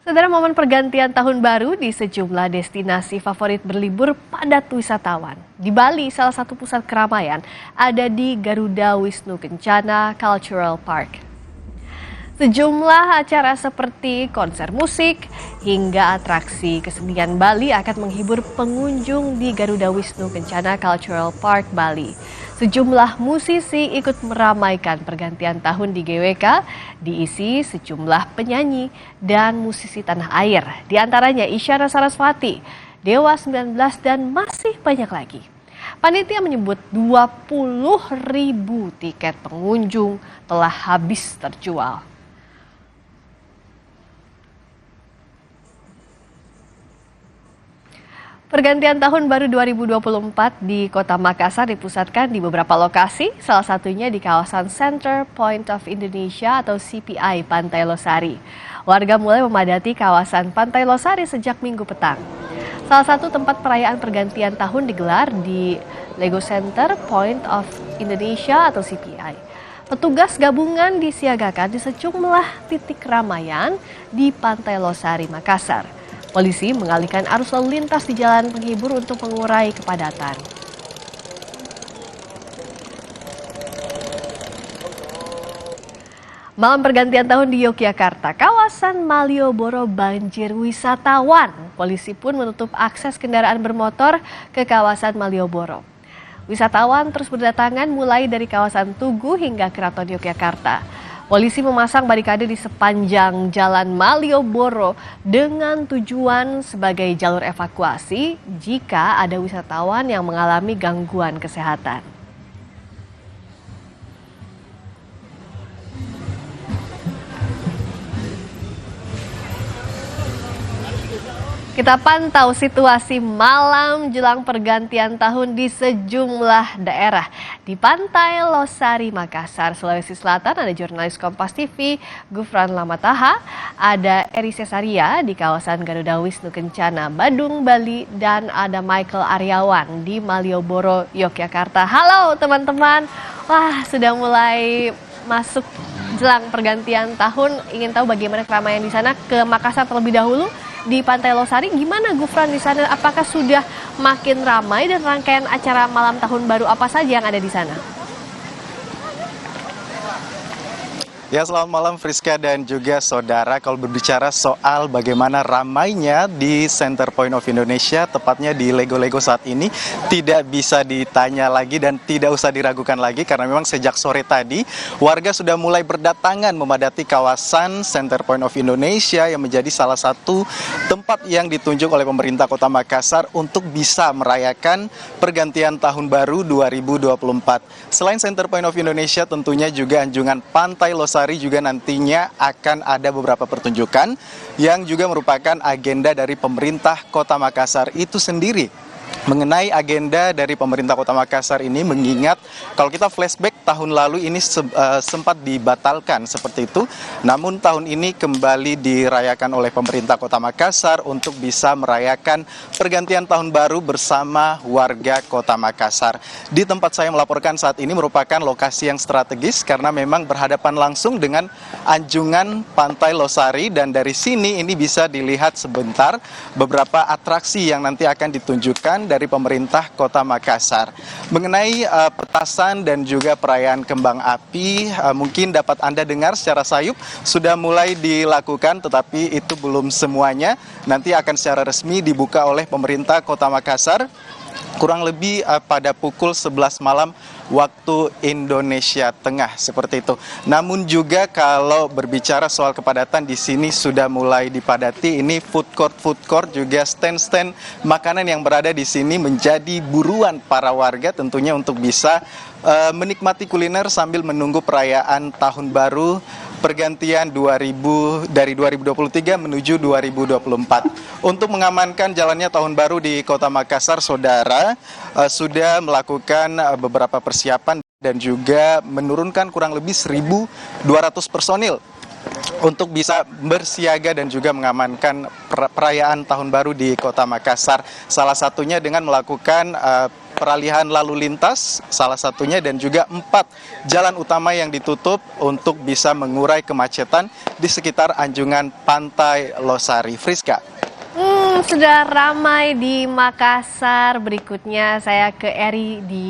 Saudara, momen pergantian tahun baru di sejumlah destinasi favorit berlibur padat wisatawan. Di Bali, salah satu pusat keramaian ada di Garuda Wisnu Kencana Cultural Park. Sejumlah acara seperti konser musik hingga atraksi kesenian Bali akan menghibur pengunjung di Garuda Wisnu Kencana Cultural Park, Bali. Sejumlah musisi ikut meramaikan pergantian tahun di GWK, diisi sejumlah penyanyi dan musisi tanah air. Di antaranya Isyana Sarasvati, Dewa 19 dan masih banyak lagi. Panitia menyebut 20.000 tiket pengunjung telah habis terjual. Pergantian tahun baru 2024 di Kota Makassar dipusatkan di beberapa lokasi, salah satunya di kawasan Center Point of Indonesia atau CPI Pantai Losari. Warga mulai memadati kawasan Pantai Losari sejak Minggu petang. Salah satu tempat perayaan pergantian tahun digelar di Lego Center Point of Indonesia atau CPI. Petugas gabungan disiagakan di sejumlah titik keramaian di Pantai Losari, Makassar. Polisi mengalihkan arus lalu lintas di jalan penghibur untuk mengurai kepadatan. Malam pergantian tahun di Yogyakarta, kawasan Malioboro banjir wisatawan. Polisi pun menutup akses kendaraan bermotor ke kawasan Malioboro. Wisatawan terus berdatangan mulai dari kawasan Tugu hingga Keraton Yogyakarta. Polisi memasang barikade di sepanjang jalan Malioboro dengan tujuan sebagai jalur evakuasi jika ada wisatawan yang mengalami gangguan kesehatan. Kita pantau situasi malam jelang pergantian tahun di sejumlah daerah. Di Pantai Losari, Makassar, Sulawesi Selatan ada jurnalis Kompas TV Gufran Lamataha, ada Eri Cesaria di kawasan Garuda Wisnu Kencana, Badung, Bali, dan ada Michael Aryawan di Malioboro, Yogyakarta. Halo teman-teman, wah sudah mulai masuk jelang pergantian tahun. Ingin tahu bagaimana keramaian di sana? Ke Makassar terlebih dahulu. Di Pantai Losari, gimana Gufran di sana? Apakah sudah makin ramai dan rangkaian acara malam tahun baru apa saja yang ada di sana? Ya, selamat malam Friska dan juga saudara. Kalau berbicara soal bagaimana ramainya di Center Point of Indonesia, tepatnya di Lego-Lego saat ini, tidak bisa ditanya lagi dan tidak usah diragukan lagi karena memang sejak sore tadi warga sudah mulai berdatangan memadati kawasan Center Point of Indonesia yang menjadi salah satu tempat yang ditunjuk oleh pemerintah Kota Makassar untuk bisa merayakan pergantian tahun baru 2024. Selain Center Point of Indonesia, tentunya juga anjungan Pantai Losari juga nantinya akan ada beberapa pertunjukan yang juga merupakan agenda dari pemerintah Kota Makassar itu sendiri. Mengenai agenda dari pemerintah Kota Makassar ini, mengingat kalau kita flashback tahun lalu ini sempat dibatalkan seperti itu, namun tahun ini kembali dirayakan oleh pemerintah Kota Makassar untuk bisa merayakan pergantian tahun baru bersama warga Kota Makassar. Di tempat saya melaporkan saat ini merupakan lokasi yang strategis karena memang berhadapan langsung dengan anjungan Pantai Losari, dan dari sini ini bisa dilihat sebentar beberapa atraksi yang nanti akan ditunjukkan dari pemerintah Kota Makassar. Mengenai petasan dan juga perayaan kembang api, mungkin dapat Anda dengar secara sayup sudah mulai dilakukan, tetapi itu belum semuanya. Nanti akan secara resmi dibuka oleh pemerintah Kota Makassar kurang lebih pada pukul 11 malam waktu Indonesia Tengah, seperti itu. Namun juga kalau berbicara soal kepadatan, di sini sudah mulai dipadati. Ini food court juga stand-stand makanan yang berada di sini menjadi buruan para warga tentunya untuk bisa menikmati kuliner sambil menunggu perayaan tahun baru pergantian dari 2023 menuju 2024. Untuk mengamankan jalannya tahun baru di Kota Makassar, saudara, sudah melakukan beberapa persiapan dan juga menurunkan kurang lebih 1.200 personil untuk bisa bersiaga dan juga mengamankan perayaan tahun baru di Kota Makassar. Salah satunya dengan melakukan peralihan lalu lintas salah satunya dan juga 4 jalan utama yang ditutup untuk bisa mengurai kemacetan di sekitar anjungan Pantai Losari. Friska. Sudah ramai di Makassar. Berikutnya saya ke Eri di